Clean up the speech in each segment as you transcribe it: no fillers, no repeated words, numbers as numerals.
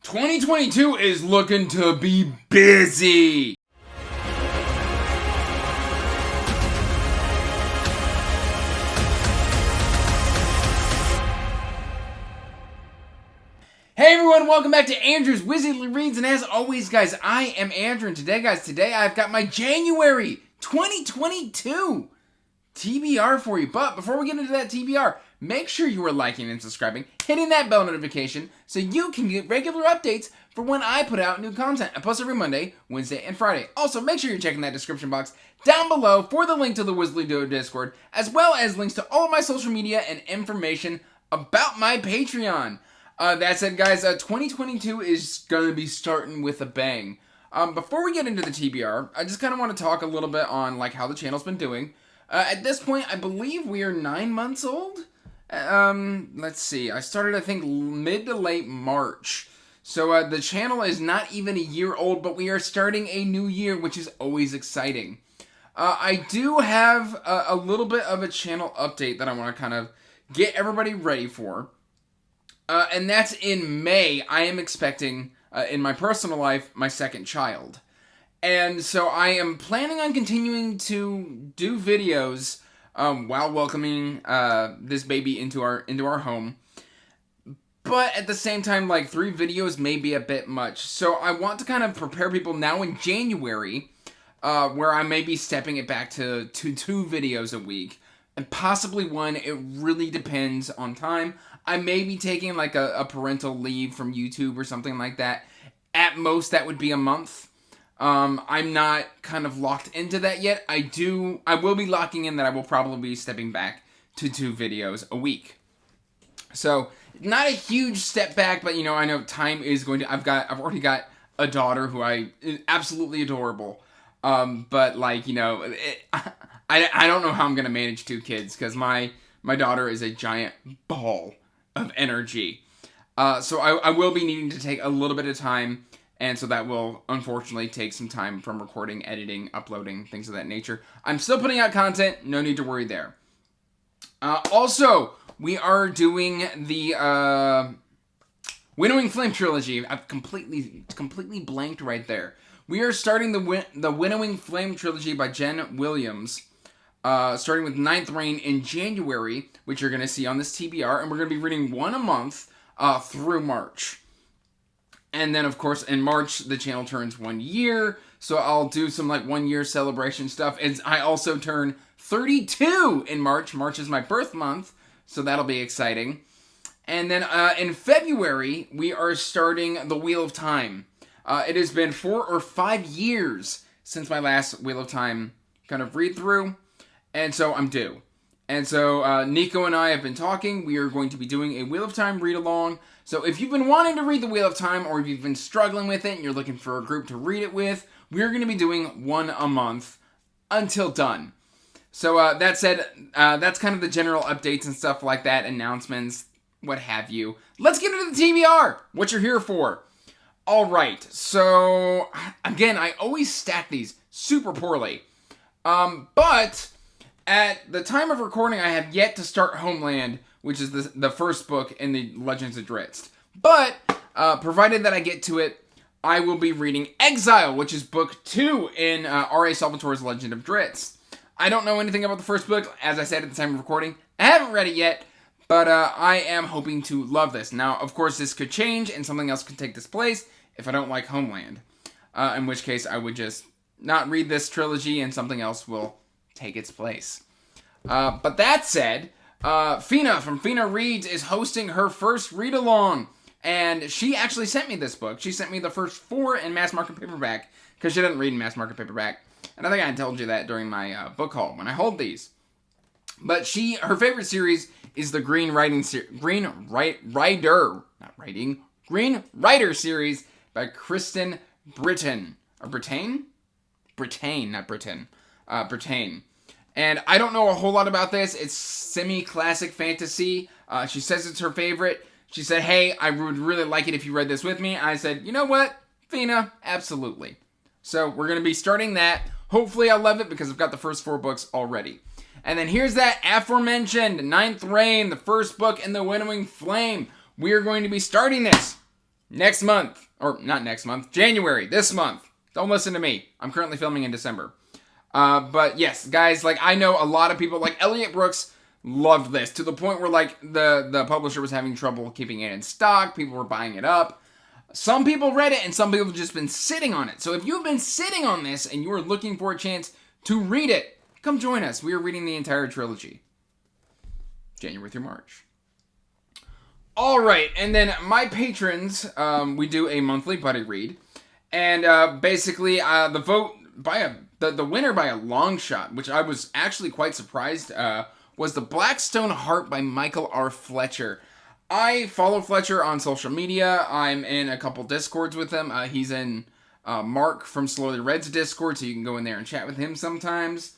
2022 is looking to be busy. Hey everyone, welcome back to Andrew's Wizardly Reads, and as always guys, I am Andrew, and today I've got my January 2022 TBR for you. But before we get into that TBR, make sure you are liking and subscribing, hitting that bell notification so you can get regular updates for when I put out new content. I post every Monday, Wednesday, and Friday. Also, make sure you're checking that description box down below for the link to the Wizardly Duo Discord, as well as links to all of my social media and information about my Patreon. That said, guys, 2022 is going to be starting with a bang. Before we get into the TBR, I just kind of want to talk a little bit on like how the channel's been doing. At this point, I believe we are 9 months old. Let's see. I started, I think, mid to late March. So the channel is not even a year old, but we are starting a new year, which is always exciting. I do have a little bit of a channel update that I want to kind of get everybody ready for. And that's in May. I am expecting, in my personal life, my second child. And so I am planning on continuing to do videos while welcoming this baby into our home. But at the same time, like 3 videos may be a bit much. So I want to kind of prepare people now in January, where I may be stepping it back to 2 videos a week. And possibly 1, it really depends on time. I may be taking like a parental leave from YouTube or something like that. At most, that would be a month. I'm not kind of locked into that yet. I will be locking in that I will probably be stepping back to 2 videos a week. So, not a huge step back, but you know, I know time is going to, I've already got a daughter who is absolutely adorable. But like, you know, I don't know how I'm going to manage 2 kids because my daughter is a giant ball of energy. So I will be needing to take a little bit of time, and so that will unfortunately take some time from recording, editing, uploading, things of that nature. I'm still putting out content, no need to worry there. Also, we are doing the Winnowing Flame trilogy. I've completely blanked right there. We are starting the Winnowing Flame trilogy by Jen Williams. Starting with 9th Reign in January, which you're going to see on this TBR, and we're going to be reading 1 a month through March. And then, of course, in March, the channel turns 1 year, so I'll do some, like, 1-year celebration stuff. And I also turn 32 in March. March is my birth month, so that'll be exciting. And then in February, we are starting the Wheel of Time. It has been 4 or 5 years since my last Wheel of Time kind of read-through. And so I'm due. And so Nico and I have been talking. We are going to be doing a Wheel of Time read-along. So if you've been wanting to read the Wheel of Time, or if you've been struggling with it and you're looking for a group to read it with, we're going to be doing 1 a month until done. So that said, that's kind of the general updates and stuff like that, announcements, what have you. Let's get into the TBR, what you're here for. All right, so again, I always stack these super poorly. But at the time of recording, I have yet to start Homeland, which is the first book in the Legends of Drizzt. But, provided that I get to it, I will be reading Exile, which is book 2 in R.A. Salvatore's Legend of Drizzt. I don't know anything about the first book, as I said at the time of recording. I haven't read it yet, but I am hoping to love this. Now, of course, this could change, and something else could take this place if I don't like Homeland. In which case, I would just not read this trilogy, and something else will take its place. But that said, Fina from Fina Reads is hosting her first read-along, and she actually sent me this book. She sent me the first 4 in mass market paperback, because she doesn't read in mass market paperback, and I think I told you that during my book haul, when I hold these. But her favorite series is the Green Rider series by Kristen Brittain. Brittain, not Britain. Brittain. And I don't know a whole lot about this. It's semi-classic fantasy. She says it's her favorite. She said, hey, I would really like it if you read this with me. I said, you know what, Fina, absolutely. So we're going to be starting that. Hopefully I'll love it because I've got the first 4 books already. And then here's that aforementioned 9th Reign, the first book in the Winnowing Flame. We are going to be starting this next month, or not next month, January, this month. Don't listen to me. I'm currently filming in December. But yes, guys, like I know a lot of people, like Elliot Brooks, loved this to the point where like the publisher was having trouble keeping it in stock. People were buying it up. Some people read it and some people have just been sitting on it. So if you've been sitting on this and you are looking for a chance to read it, come join us. We are reading the entire trilogy. January through March. All right, and then my patrons, we do a monthly buddy read. And basically, the vote by the winner by a long shot, which I was actually quite surprised, was The Blackstone Heart by Michael R. Fletcher. I follow Fletcher on social media. I'm in a couple Discords with him. He's in Mark from Slowly Red's Discord, so you can go in there and chat with him sometimes.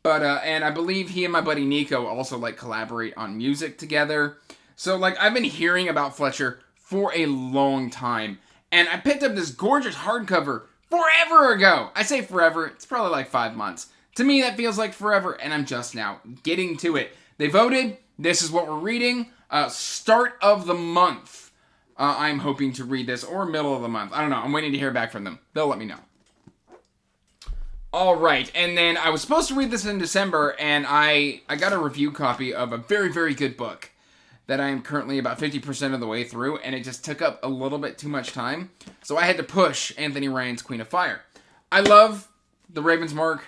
But and I believe he and my buddy Nico also like collaborate on music together. So like I've been hearing about Fletcher for a long time, and I picked up this gorgeous hardcover forever ago. I say forever, it's probably like 5 months. To me, that feels like forever, and I'm just now getting to it. They voted. This is what we're reading. Start of the month. I'm hoping to read this, or middle of the month. I don't know. I'm waiting to hear back from them. They'll let me know. All right, and then I was supposed to read this in December, and I got a review copy of a very, very good book that I am currently about 50% of the way through, and it just took up a little bit too much time. So I had to push Anthony Ryan's Queen of Fire. I love the Raven's Mark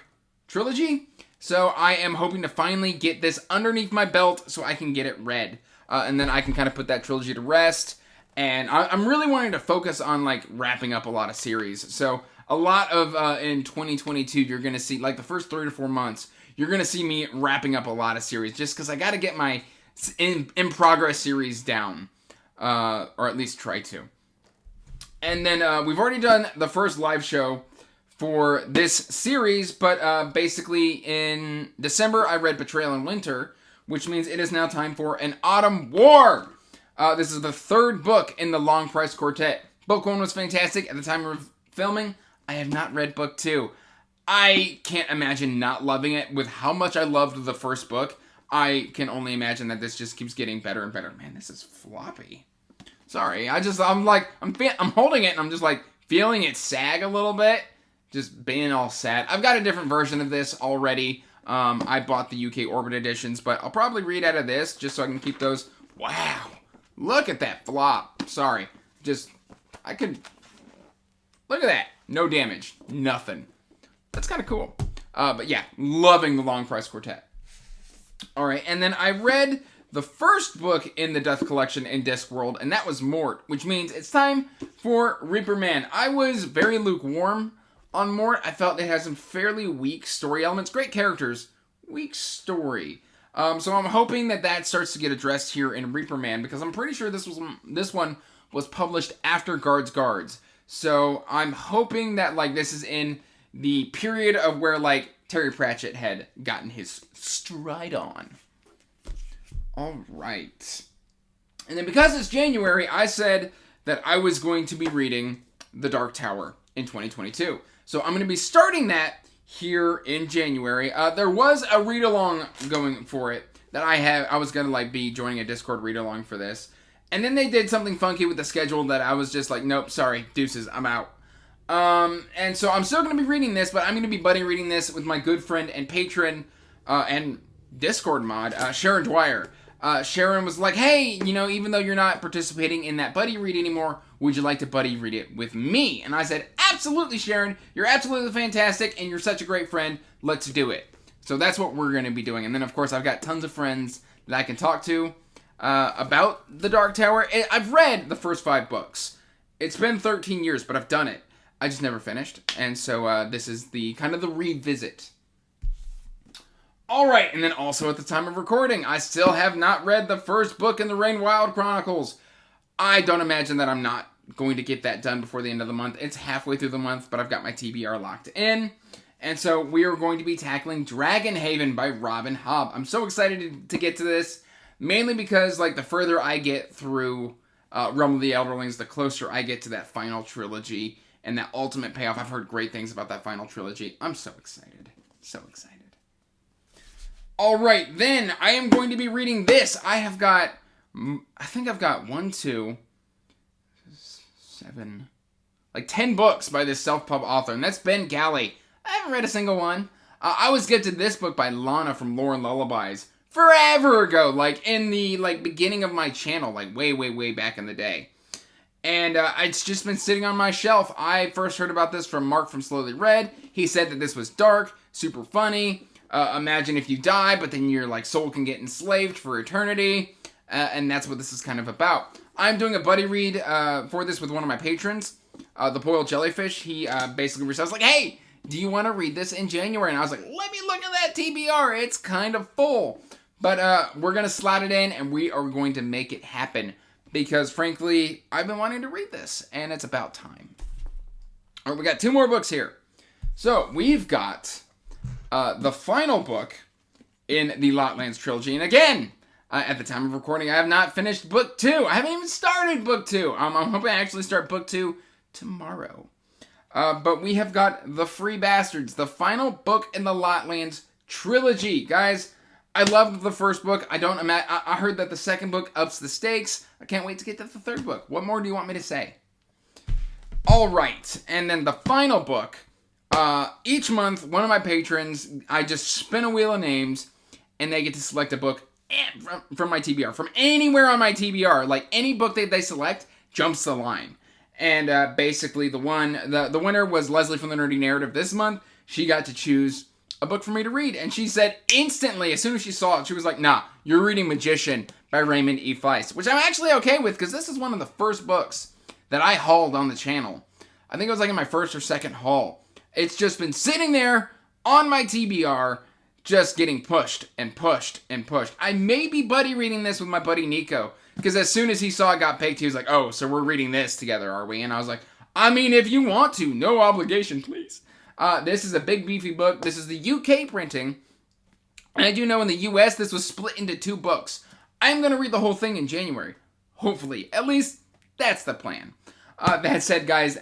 trilogy, so I am hoping to finally get this underneath my belt so I can get it read. And then I can kind of put that trilogy to rest. And I'm really wanting to focus on like wrapping up a lot of series. So a lot of, in 2022, you're going to see like the first 3 to 4 months, you're going to see me wrapping up a lot of series just because I got to get my in progress series down, or at least try to. And then we've already done the first live show for this series, but basically in December I read Betrayal in Winter, which means it is now time for An Autumn War. This is the third book in the Long Price Quartet. Book 1 was fantastic at the time of filming. I have not read book 2. I can't imagine not loving it. With how much I loved the first book, I can only imagine that this just keeps getting better and better. Man, this is floppy. Sorry, I'm holding it and I'm just like feeling it sag a little bit. Just being all sad. I've got a different version of this already. I bought the UK Orbit editions, but I'll probably read out of this just so I can keep those. Wow. Look at that flop. Sorry. Look at that. No damage. Nothing. That's kind of cool. But yeah, loving the Long Price Quartet. All right, and then I read the first book in the Death Collection in Discworld, and that was Mort, which means it's time for Reaper Man. I was very lukewarm on Mort. I felt it has some fairly weak story elements. Great characters, weak story. So I'm hoping that starts to get addressed here in Reaper Man, because I'm pretty sure this one was published after Guards. So I'm hoping that like this is in the period of where like Terry Pratchett had gotten his stride on. All right. And then because it's January, I said that I was going to be reading The Dark Tower in 2022. So I'm going to be starting that here in January. There was a read-along going for it that I was going to like be joining a Discord read-along for this. And then they did something funky with the schedule that I was just like, nope, sorry, deuces, I'm out. And so I'm still going to be reading this, but I'm going to be buddy reading this with my good friend and patron, and Discord mod, Sharon Dwyer. Sharon was like, hey, even though you're not participating in that buddy read anymore, would you like to buddy read it with me? And I said, absolutely, Sharon. You're absolutely fantastic, and you're such a great friend. Let's do it. So that's what we're going to be doing. And then, of course, I've got tons of friends that I can talk to about The Dark Tower. I've read the first 5 books. It's been 13 years, but I've done it. I just never finished. And so this is the kind of the revisit. All right, and then also at the time of recording, I still have not read the first book in the Rain Wild Chronicles. I don't imagine that I'm not going to get that done before the end of the month. It's halfway through the month, but I've got my TBR locked in. And so we are going to be tackling Dragonhaven by Robin Hobb. I'm so excited to get to this, mainly because like the further I get through Realm of the Elderlings, the closer I get to that final trilogy and that ultimate payoff. I've heard great things about that final trilogy. I'm so excited. So excited. All right, then I am going to be reading this. I think I've got 1, 2, 7, like 10 books by this self-pub author, and that's Ben Galley. I haven't read a single one. I was gifted this book by Lana from Lore and Lullabies forever ago, like in the beginning of my channel, like way back in the day. And it's just been sitting on my shelf. I first heard about this from Mark from Slowly Read. He said that this was dark, super funny. Imagine if you die, but then your soul can get enslaved for eternity. And that's what this is kind of about. I'm doing a buddy read for this with one of my patrons, the Boiled Jellyfish. He basically reached out, like, hey, do you want to read this in January? And I was like, let me look at that TBR. It's kind of full. But we're going to slot it in, and we are going to make it happen. Because, frankly, I've been wanting to read this, and it's about time. All right, we got 2 more books here. So, we've got the final book in the Lotlands trilogy. And again, at the time of recording, I have not finished book 2. I haven't even started book 2. I'm hoping I actually start book 2 tomorrow. But we have got The Free Bastards, the final book in the Lotlands trilogy. Guys, I loved the first book. I heard that the second book ups the stakes. I can't wait to get to the third book. What more do you want me to say? All right. And then the final book. Each month, one of my patrons, I just spin a wheel of names, and they get to select a book from my TBR. From anywhere on my TBR. Like, any book that they select jumps the line. And basically, the winner was Leslie from the Nerdy Narrative this month. She got to choose a book for me to read, and she said instantly, as soon as she saw it, she was like, nah, you're reading Magician by Raymond E. Feist, which I'm actually okay with, because this is one of the first books that I hauled on the channel. I think it was in my first or second haul. It's just been sitting there on my TBR, just getting pushed and pushed and pushed. I may be buddy reading this with my buddy Nico, because as soon as he saw it got picked, he was like, oh, so we're reading this together, are we? And I was like, I mean, if you want to, no obligation, please. This is a big beefy book. This is the UK printing. And I do know in the US this was split into 2 books. I'm going to read the whole thing in January. Hopefully. At least that's the plan. That said, guys,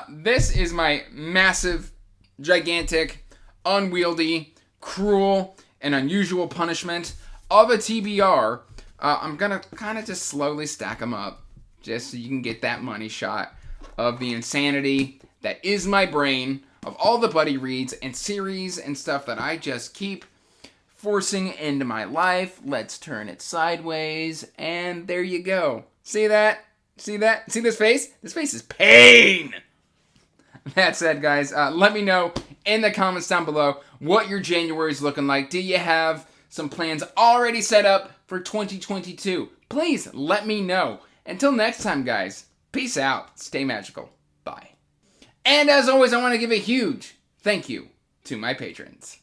this is my massive, gigantic, unwieldy, cruel, and unusual punishment of a TBR. I'm going to kind of just slowly stack them up just so you can get that money shot of the insanity that is my brain, of all the buddy reads and series and stuff that I just keep forcing into my life. Let's turn it sideways, and there you go. See that? See that? See this face? This face is pain! That said, guys, let me know in the comments down below what your January's looking like. Do you have some plans already set up for 2022? Please let me know. Until next time, guys, peace out. Stay magical. Bye. And as always, I want to give a huge thank you to my patrons.